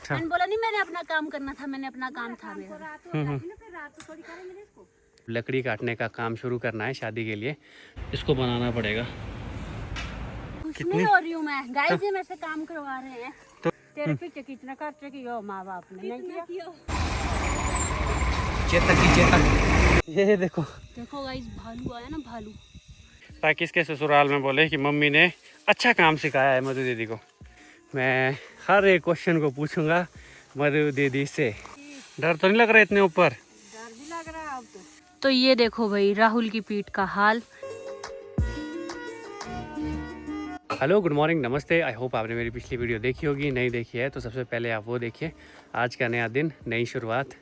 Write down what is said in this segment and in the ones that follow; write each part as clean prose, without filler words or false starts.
मैंने बोला नहीं, मैंने अपना काम करना था, मैंने अपना काम था मेरा। लकड़ी काटने का काम शुरू करना है शादी के लिए, इसको बनाना पड़ेगा। कितनी हो रही हूँ मैं, गाइस जी मेरे से काम करवा रहे हैं तो तेरे पीछे कितना खर्च किया माँ बाप ने, नहीं किया। चेतक ये देखो गाइस, भालू आया ना, भालू। ताकि इसके ससुराल में बोले कि मम्मी ने अच्छा काम सिखाया है मधु दीदी को। मैं हर एक क्वेश्चन को पूछूंगा मधु दीदी से। डर तो नहीं लग रहा इतने ऊपर? डर भी लग रहा है अब तो ये देखो भाई राहुल की पीठ का हाल। हेलो, गुड मॉर्निंग, नमस्ते। आई होप आपने मेरी पिछली वीडियो देखी होगी। नहीं देखी है तो सबसे पहले आप वो देखिए। आज का नया दिन, नई शुरुआत।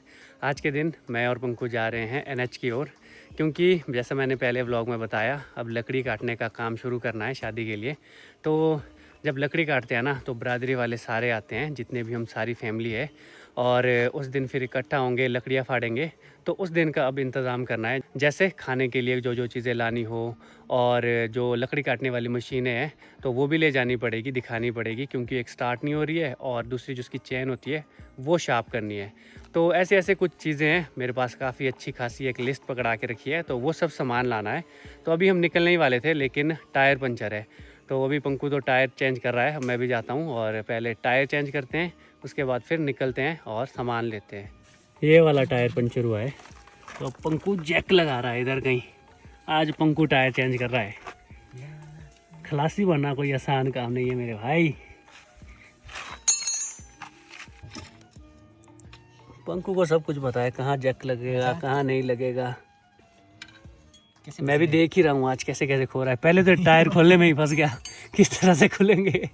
आज के दिन मैं और पंकु जा रहे हैं NH की ओर, क्योंकि जैसा मैंने पहले व्लॉग में बताया, अब लकड़ी काटने का काम शुरू करना है शादी के लिए। तो जब लकड़ी काटते हैं ना तो बरादरी वाले सारे आते हैं, जितने भी हम सारी फैमिली है, और उस दिन फिर इकट्ठा होंगे, लकड़ियाँ फाड़ेंगे। तो उस दिन का अब इंतज़ाम करना है, जैसे खाने के लिए जो जो चीज़ें लानी हो, और जो लकड़ी काटने वाली मशीनें हैं तो वो भी ले जानी पड़ेगी, दिखानी पड़ेगी, क्योंकि एक स्टार्ट नहीं हो रही है और दूसरी जो उसकी चेन होती है वो शार्प करनी है। तो ऐसे ऐसे कुछ चीज़ें हैं मेरे पास, काफ़ी अच्छी खासी एक लिस्ट पकड़ा के रखी है, तो वो सब सामान लाना है। तो अभी हम निकलने ही वाले थे, लेकिन टायर पंचर है, तो अभी पंकु तो टायर चेंज कर रहा है। मैं भी जाता हूँ और पहले टायर चेंज करते हैं, उसके बाद फिर निकलते हैं और सामान लेते हैं। ये वाला टायर पंचर हुआ है तो पंकु जैक लगा रहा है इधर कहीं। आज पंकु टायर चेंज कर रहा है। खलासी बनना कोई आसान काम नहीं है मेरे भाई। पंकु को सब कुछ पता है, कहाँ जैक लगेगा कहाँ नहीं लगेगा। मैं भी देख ही रहा हूँ आज कैसे कैसे खो रहा है। पहले तो टायर खोलने में ही फंस गया, किस तरह से खुलेंगे।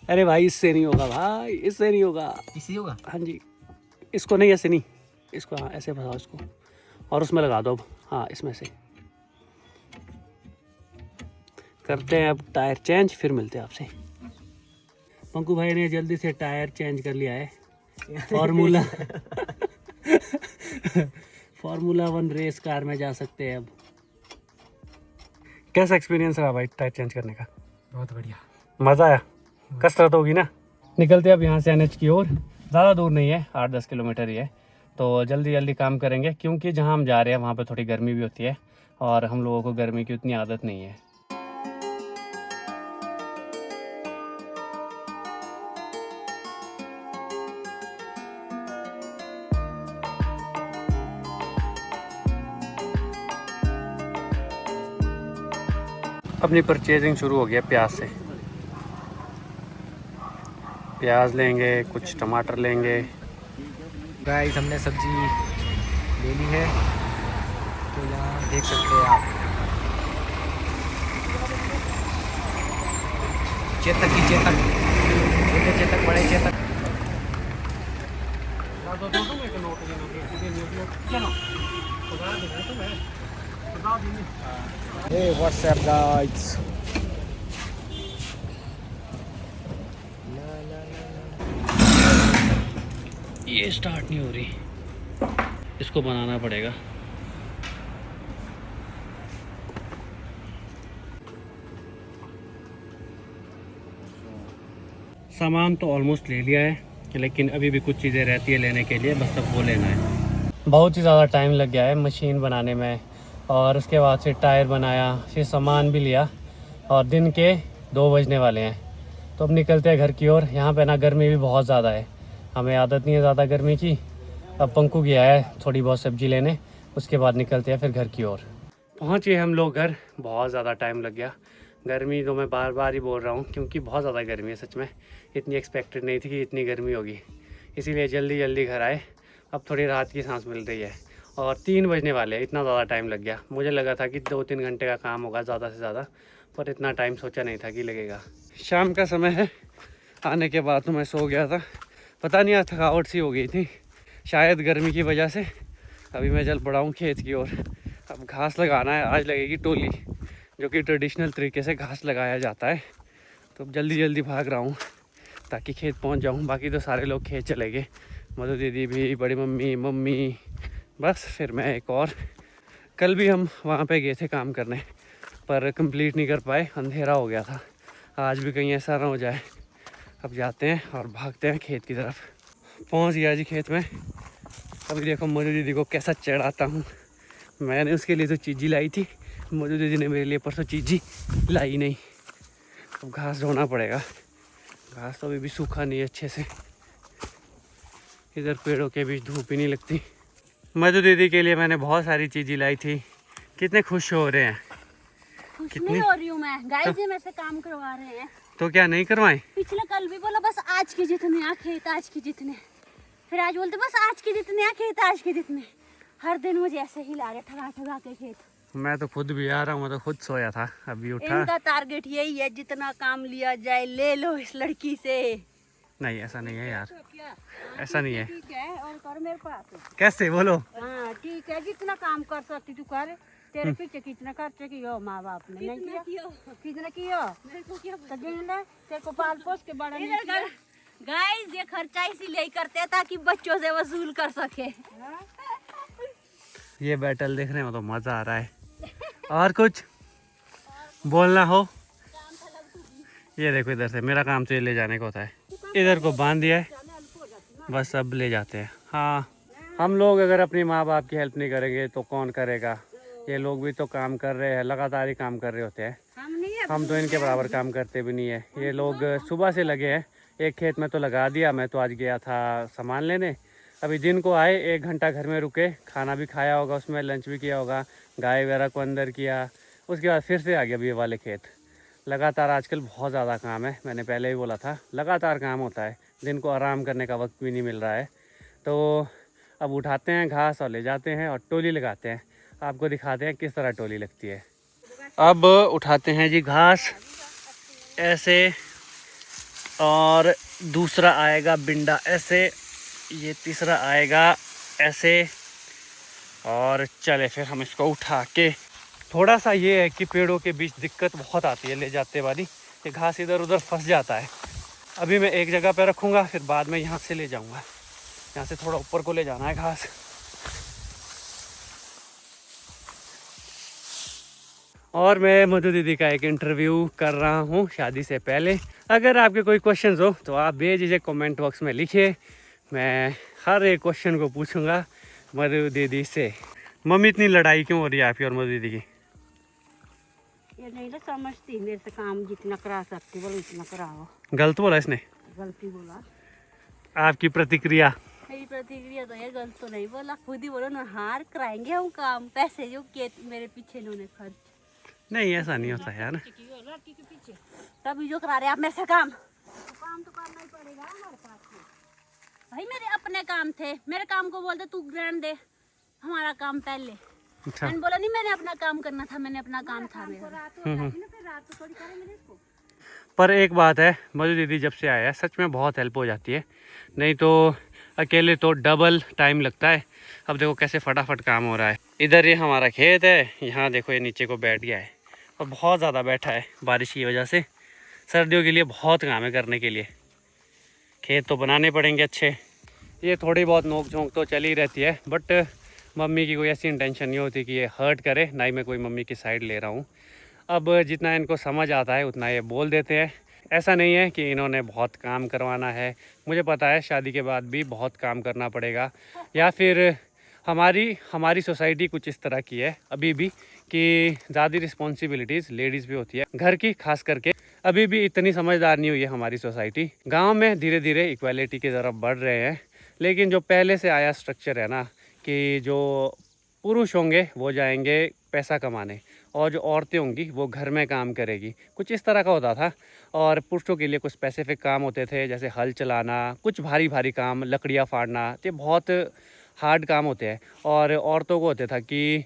अरे भाई इससे नहीं होगा भाई, इससे नहीं होगा। इससे होगा? हाँ जी, इसको नहीं, ऐसे नहीं, इसको हाँ ऐसे फंसाओ इसको और उसमें लगा दो अब। हाँ इसमें से करते हैं अब टायर चेंज, फिर मिलते हैं आपसे। पंकु भाई ने जल्दी से टायर चेंज कर लिया है। फार्मूला 1 रेस कार में जा सकते हैं अब। कैसा एक्सपीरियंस रहा भाई टायर चेंज करने का? बहुत बढ़िया, मज़ा आया? कसरत होगी ना। निकलते हैं अब यहाँ से NH की ओर। ज़्यादा दूर नहीं है, 8-10 किलोमीटर ही है। तो जल्दी जल्दी काम करेंगे, क्योंकि जहाँ हम जा रहे हैं वहाँ पे थोड़ी गर्मी भी होती है और हम लोगों को गर्मी की उतनी आदत नहीं है। अपनी परचेजिंग शुरू हो गया प्याज से। प्याज लेंगे, कुछ टमाटर लेंगे। गाइस हमने सब्जी ले ली है, तो यहाँ देख सकते हैं आप चेतक की चेतक, छोटे चेतक, बड़े Chetak. Hey, what's up guys? ये स्टार्ट नहीं हो रही, इसको बनाना पड़ेगा। सामान तो ऑलमोस्ट ले लिया है, लेकिन अभी भी कुछ चीज़ें रहती है लेने के लिए, बस अब वो लेना है। बहुत ही ज़्यादा टाइम लग गया है मशीन बनाने में, और उसके बाद से टायर बनाया, फिर सामान भी लिया, और दिन के 2 बजने वाले हैं। तो अब निकलते हैं घर की ओर। यहाँ पे ना गर्मी भी बहुत ज़्यादा है, हमें आदत नहीं है ज़्यादा गर्मी की। अब पंकु गया है थोड़ी बहुत सब्जी लेने, उसके बाद निकलते हैं फिर घर की ओर। पहुँचे हम लोग घर, बहुत ज़्यादा टाइम लग गया। गर्मी तो मैं बार बार ही बोल रहा हूँ, क्योंकि बहुत ज़्यादा गर्मी है सच में। इतनी एक्सपेक्टेड नहीं थी कि इतनी गर्मी होगी, इसीलिए जल्दी जल्दी घर आए। अब थोड़ी राहत की सांस मिल रही है, और 3 बजने वाले हैं। इतना ज़्यादा टाइम लग गया, मुझे लगा था कि 2-3 घंटे का काम होगा ज़्यादा से ज़्यादा, पर इतना टाइम सोचा नहीं था कि लगेगा। शाम का समय है, आने के बाद तो मैं सो गया था, पता नहीं आज थकावट सी हो गई थी, शायद गर्मी की वजह से। अभी मैं चल पड़ा हूँ खेत की ओर। अब घास लगाना है, आज लगेगी टोली, जो कि ट्रेडिशनल तरीके से घास लगाया जाता है। तो अब जल्दी जल्दी भाग रहा हूँ ताकि खेत पहुँच जाऊँ। बाकी तो सारे लोग खेत चले गए, मधु दीदी भी, बड़ी मम्मी, बस फिर मैं एक और। कल भी हम वहाँ पे गए थे काम करने, पर कंप्लीट नहीं कर पाए, अंधेरा हो गया था। आज भी कहीं ऐसा ना हो जाए अब जाते हैं और भागते हैं खेत की तरफ। पहुंच गया जी खेत में। अभी देखो मधु दीदी को कैसा चढ़ाता हूँ। मैंने उसके लिए तो चीज़ी लाई थी, मधु दीदी ने मेरे लिए परसों चीज़ी लाई नहीं। अब घास ढोना पड़ेगा। घास तो अभी भी सूखा नहीं है अच्छे से। इधर पेड़ों के बीच धूप ही नहीं लगती। मधु दीदी के लिए मैंने बहुत सारी चीज़ें लाई थी। कितने खुश हो रहे हैं। खुश नहीं हो रही हूँ मैं, गाइस जी मेरे से काम करवा रहे हैं। तो क्या नहीं करवाएं? पिछले कल भी बोला बस आज के जितने आ खेत, आज के जितने। फिर आज बोलते बस आज के जितने आ खेत, आज के जितने। हर दिन मुझे ऐसे ही ला रहे ठगा ठगा के खेत। मैं तो खुद भी आ रहा हूँ, मैं तो खुद सोया था, अभी उठा। इनका टारगेट यही है जितना काम लिया जाए ले लो इस लड़की से। नहीं ऐसा नहीं है यार, ऐसा नहीं है। ठीक है और कर मेरे पास। कैसे बोलो? हाँ ठीक है, जितना काम कर सकती तू कर। तेरे पीछे कितना खर्च किया माँ बाप ने? नहीं किया। कितना किया? तो तेरे को पाल पोस के बड़ा नहीं किया। गाइस ये खर्चा इसीलिए करते हैं ताकि बच्चों से वसूल कर सके। ये बैटल देखने में तो मजा आ रहा है। और कुछ बोलना हो? ये देखो इधर से मेरा काम तो ये ले जाने का होता है। इधर को बांध दिया है, बस अब ले जाते हैं। हाँ, हम लोग अगर अपनी माँ बाप की हेल्प नहीं करेंगे तो कौन करेगा? ये लोग भी तो काम कर रहे हैं, लगातार ही काम कर रहे होते हैं। हम तो इनके बराबर काम करते भी नहीं है। ये लोग सुबह से लगे हैं। एक खेत में तो लगा दिया, मैं तो आज गया था सामान लेने। अभी दिन को आए, 1 घंटा घर में रुके, खाना भी खाया होगा, उसमें लंच भी किया होगा, गाय वगैरह को अंदर किया, उसके बाद फिर से आ गया अभी ये वाले खेत। लगातार आजकल बहुत ज़्यादा काम है, मैंने पहले ही बोला था, लगातार काम होता है, दिन को आराम करने का वक्त भी नहीं मिल रहा है। तो अब उठाते हैं घास और ले जाते हैं और टोली लगाते हैं। आपको दिखाते हैं किस तरह टोली लगती है। अब उठाते हैं जी घास ऐसे, और दूसरा आएगा बिंडा ऐसे, ये तीसरा आएगा ऐसे, और चले फिर हम इसको उठा के। थोड़ा सा ये है कि पेड़ों के बीच दिक्कत बहुत आती है ले जाते वाली, ये घास इधर उधर फंस जाता है। अभी मैं एक जगह पे रखूँगा, फिर बाद में यहाँ से ले जाऊँगा। यहाँ से थोड़ा ऊपर को ले जाना है घास। और मैं मधु दीदी का एक इंटरव्यू कर रहा हूँ शादी से पहले। अगर आपके कोई क्वेश्चंस हो तो आप बेझिझक कमेंट बॉक्स में लिखिए, मैं हर एक क्वेश्चन को पूछूंगा मधु दीदी से। मम्मी इतनी लड़ाई क्यों हो रही है आपकी और मधु दीदी की? ये नहीं ना समझती, मेरे से काम जितना करा सकती बोलो इतना कराओ। गलत बोला इसने? गलती बोला। आपकी प्रतिक्रिया? मेरी प्रतिक्रिया तो ये गलत तो नहीं बोला, खुद ही बोलो ना, हार कराएंगे हम काम, पैसे जो किए मेरे पीछे इन्होंने खर्च। नहीं ऐसा नहीं होता यार। लड़की के पीछे तभी जो करा रहे आप मेरे से काम, तो काम तो करना ही पड़ेगा हमारे पास। भाई मेरे अपने काम थे, मेरे काम को बोलते तू ग्रैंड दे, हमारा काम पहले। अच्छा। मैंने बोला नहीं मैंने अपना काम करना था, मैंने अपना काम था मेरा। पर एक बात है, मधु दीदी जब से आया है सच में बहुत हेल्प हो जाती है, नहीं तो अकेले तो डबल टाइम लगता है। अब देखो कैसे फटाफट काम हो रहा है। इधर ये हमारा खेत है, यहाँ देखो ये नीचे को बैठ गया है और बहुत ज़्यादा बैठा है बारिश की वजह से। सर्दियों के लिए बहुत काम है करने के लिए, खेत तो बनाने पड़ेंगे अच्छे। ये थोड़ी बहुत नोक झोंक तो चली रहती है, बट मम्मी की कोई ऐसी इंटेंशन नहीं होती कि ये हर्ट करे, ना ही मैं कोई मम्मी की साइड ले रहा हूँ। अब जितना इनको समझ आता है उतना ये बोल देते हैं। ऐसा नहीं है कि इन्होंने बहुत काम करवाना है, मुझे पता है शादी के बाद भी बहुत काम करना पड़ेगा, या फिर हमारी सोसाइटी कुछ इस तरह की है अभी भी कि ज़्यादा रिस्पॉन्सिबिलिटीज़ लेडीज़ भी होती है घर की, खास करके अभी भी इतनी समझदार नहीं हुई है हमारी सोसाइटी। गांव में धीरे धीरे इक्वालिटी की तरफ बढ़ रहे हैं, लेकिन जो पहले से आया स्ट्रक्चर है ना कि जो पुरुष होंगे वो जाएंगे पैसा कमाने और जो औरतें होंगी वो घर में काम करेगी, कुछ इस तरह का होता था। और पुरुषों के लिए कुछ स्पेसिफिक काम होते थे, जैसे हल चलाना, कुछ भारी भारी काम, लकड़ियाँ फाड़ना, ये बहुत हार्ड काम होते हैं। और औरतों को होता था कि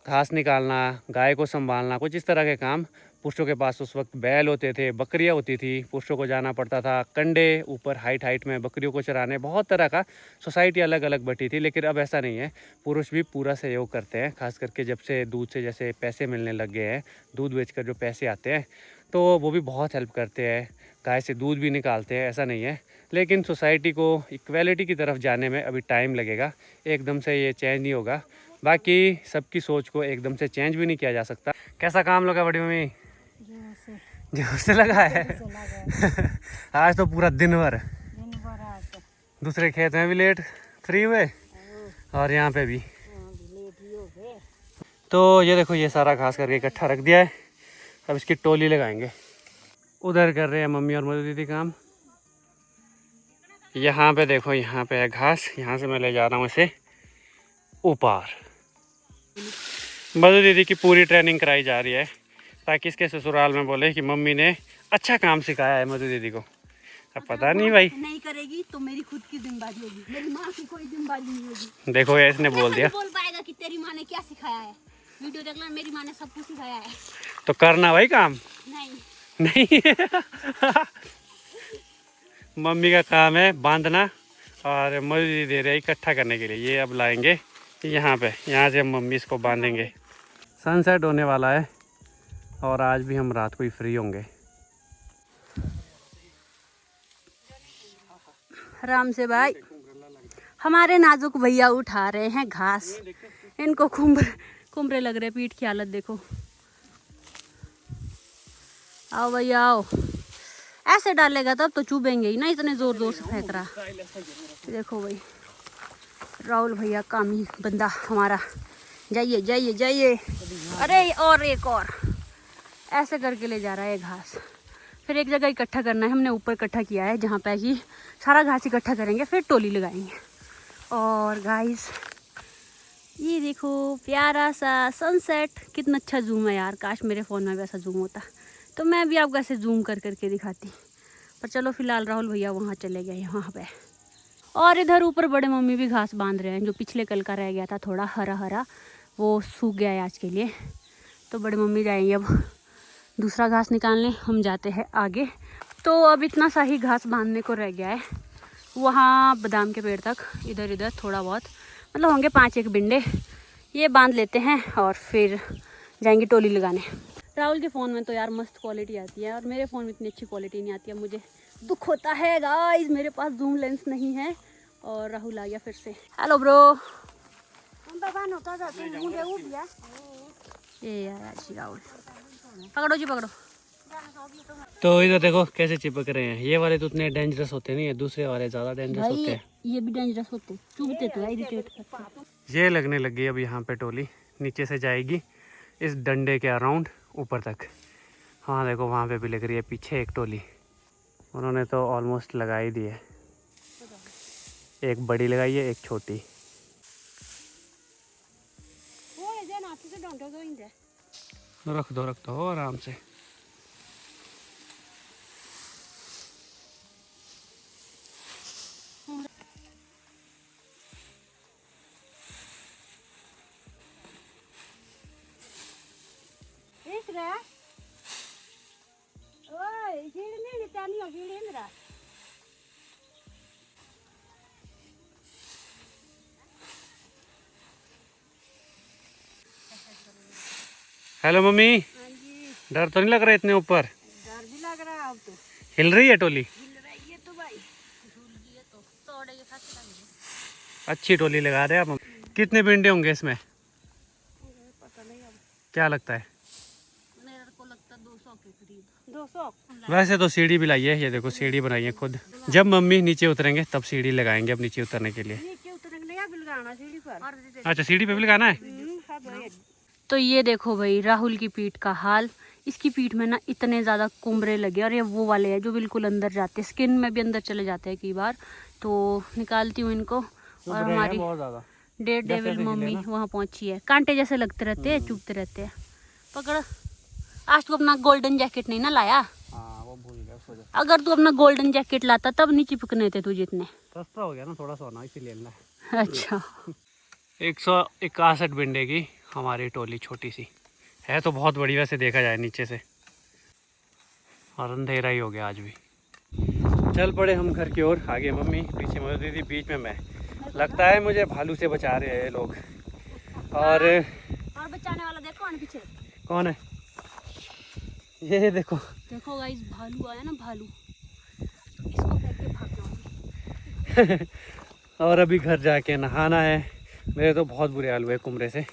घास निकालना, गाय को संभालना, कुछ इस तरह के काम। पुरुषों के पास उस वक्त बैल होते थे, बकरियां होती थी, पुरुषों को जाना पड़ता था कंडे ऊपर हाइट में बकरियों को चराने, बहुत तरह का सोसाइटी अलग अलग बटी थी। लेकिन अब ऐसा नहीं है, पुरुष भी पूरा सहयोग करते हैं, खास करके जब से दूध से जैसे पैसे मिलने लग गए हैं, दूध बेचकर जो पैसे आते हैं तो वो भी बहुत हेल्प करते हैं, गाय से दूध भी निकालते हैं, ऐसा नहीं है। लेकिन सोसाइटी को इक्वालिटी की तरफ जाने में अभी टाइम लगेगा, एकदम से ये चेंज नहीं होगा। बाकी सबकी सोच को एकदम से चेंज भी नहीं किया जा सकता। कैसा काम लगा बड़ी मम्मी? जोर से लगा है। आज तो पूरा दिन भर। दूसरे खेत में भी लेट फ्री हुए और यहाँ पे भी। तो ये देखो, ये सारा घास करके इकट्ठा रख दिया है। अब इसकी टोली लगाएंगे। उधर कर रहे हैं मम्मी और मधु दीदी काम। यहाँ पे देखो, यहाँ पे है घास। यहाँ से मैं ले जा रहा हूँ इसे ऊपर। मधु दीदी की पूरी ट्रेनिंग कराई जा रही है ताकि इसके ससुराल में बोले कि मम्मी ने अच्छा काम सिखाया है मधु दीदी को। अब पता नहीं भाई, नहीं करेगी तो मेरी खुद की जिम्मेदारी होगी, मेरी माँ की कोई जिम्मेदारी नहीं होगी। देखो ये इसने बोल दिया। बोल पाएगा कि तेरी माँ ने क्या सिखाया है। वीडियो देख लो, मेरी माँ ने सब कुछ सिखाया है। तो करना भाई काम। नहीं मम्मी का काम है बांधना और मधु दीदी दे रहे हैं इकट्ठा करने के लिए। ये अब लाएंगे यहाँ पे, यहाँ से हम मम्मी इसको बांधेंगे। सनसेट होने वाला है और आज भी हम रात को ही फ्री होंगे। आराम से भाई, हमारे नाजुक भैया उठा रहे हैं घास। इनको कुम्भरे लग रहे, पीठ की हालत देखो। आओ भैया आओ। ऐसे डालेगा तब तो चुभेंगे ही ना, इतने जोर जोर से फेंक रहा। देखो भाई, राहुल भैया कामी बंदा हमारा। जाइए जाइए जाइए। अरे और एक और ऐसे करके ले जा रहा है घास। फिर एक जगह इकट्ठा करना है। हमने ऊपर इकट्ठा किया है जहाँ पे कि सारा घास इकट्ठा करेंगे, फिर टोली लगाएंगे। और गाइस ये देखो प्यारा सा सनसेट। कितना अच्छा जूम है यार। काश मेरे फ़ोन में वैसा जूम होता तो मैं भी आपको ऐसे जूम कर करके दिखाती। पर चलो फिलहाल राहुल भैया वहाँ चले गए हैं वहाँ पे। और इधर ऊपर बड़े मम्मी भी घास बांध रहे हैं। जो पिछले कल का रह गया था थोड़ा हरा हरा, वो सूख गया है आज के लिए। तो बड़े मम्मी जाएंगे अब दूसरा घास निकालने। हम जाते हैं आगे। तो अब इतना सा ही घास बांधने को रह गया है। वहाँ बादाम के पेड़ तक इधर इधर थोड़ा बहुत, मतलब होंगे 5-1 बिंडे। ये बांध लेते हैं और फिर जाएंगे टोली लगाने। राहुल के फ़ोन में तो यार मस्त क्वालिटी आती है और मेरे फ़ोन में इतनी अच्छी क्वालिटी नहीं आती है। मुझे दुख होता है गाइस, मेरे पास जूम लेंस नहीं है। और राहुल आ गया फिर से। Hello bro. ये यार जी राहुल, पकड़ो जी पकड़ो। तो इधर देखो कैसे चिपक रहे हैं। ये वाले तो उतने डेंजरस होते नहीं है, दूसरे वाले ज़्यादा डेंजरस होते हैं। ये भी डेंजरस होते, चुभते तो है, इरिटेट करते। ये लगने लगी अब यहाँ पे टोली। नीचे से जाएगी इस डंडे के अराउंड ऊपर तक। हाँ देखो वहाँ पे भी लग रही है पीछे एक टोली। उन्होंने तो ऑलमोस्ट लगा ही दी है। एक बड़ी लगाई है, एक छोटी। रख दो आराम से। Hello mummy. डर तो नहीं लग रहा इतने ऊपर? डर भी लग रहा है अब तो। हिल रही है टोली? हिल रही है तो भाई, झूल दिए तो तोड़े के साथ लगे। अच्छी टोली लगा रहे हैं आप। कितने बिंडे होंगे इसमें? पता नहीं अब, क्या लगता है? मेरे को लगता है 200 के करीब। 200। वैसे तो सीढ़ी भी लाई है। ये देखो सीढ़ी बनाई है खुद। जब मम्मी नीचे उतरेंगे तब सीढ़ी लगाएंगे अब नीचे उतरने के लिए। नीचे उतरने नहीं, अब लगाना सीढ़ी पर। अच्छा सीढ़ी पे भी लगाना है। तो ये देखो भाई राहुल की पीठ का हाल। इसकी पीठ में ना इतने ज़्यादा कुम्भरे लगे और ये वो वाले हैं जो बिल्कुल अंदर जाते हैं, स्किन में भी अंदर चले जाते हैं कई बार। तो निकालती हूँ इनको। और हमारी डेड डेविल मम्मी वहाँ पहुँची है। कांटे जैसे लगते रहते हैं, चुभते रहते हैं। पकड़। आज तू अपना गोल्डन जैकेट नहीं ना लाया? वो भूल गया। अगर तू अपना गोल्डन जैकेट लाता तब नहीं चिपकने थे तुझे इतने। सस्ता हो गया ना थोड़ा सोना, इसीलिए लेना है। अच्छा 161 बिंडे की हमारी टोली छोटी सी है तो बहुत बड़ी वैसे देखा जाए नीचे से। और अंधेरा ही हो गया आज भी। चल पड़े हम घर की ओर। आगे मम्मी, पीछे मधु दीदी, बीच में मैं। लगता है मुझे भालू से बचा रहे हैं ये लोग। और बचाने वाला देखो कौन पीछे। कौन है? ये देखो गाइस, भालू आया ना, भालू। इसको फेंक के भाग जाओ। और अभी घर जाके नहाना है। मेरे तो बहुत बुरे हाल हुए कुमरे से।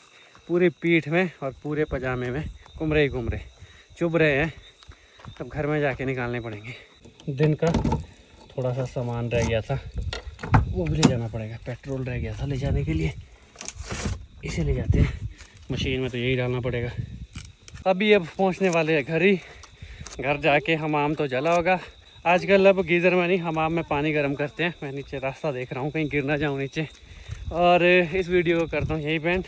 पूरी पीठ में और पूरे पजामे में कुमरे ही कुमरे चुभ रहे हैं। अब घर में जाके निकालने पड़ेंगे। दिन का थोड़ा सा सामान रह गया था, वो भी ले जाना पड़ेगा। पेट्रोल रह गया था ले जाने के लिए, इसे ले जाते हैं। मशीन में तो यही डालना पड़ेगा। अभी अब पहुंचने वाले हैं घर ही। घर जाके हमाम तो जला होगा। आजकल अब गीज़र में नहीं, हमाम में पानी गर्म करते हैं। मैं नीचे रास्ता देख रहा हूँ, कहीं गिर ना जाऊँ नीचे। और इस वीडियो को करता हूँ यही पेंट।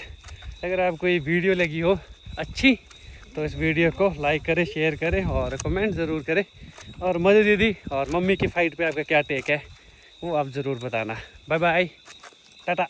अगर आपको ये वीडियो लगी हो अच्छी तो इस वीडियो को लाइक करें, शेयर करें और कमेंट ज़रूर करें। और मधु दीदी और मम्मी की फ़ाइट पे आपका क्या टेक है वो आप ज़रूर बताना। Bye bye, Tata.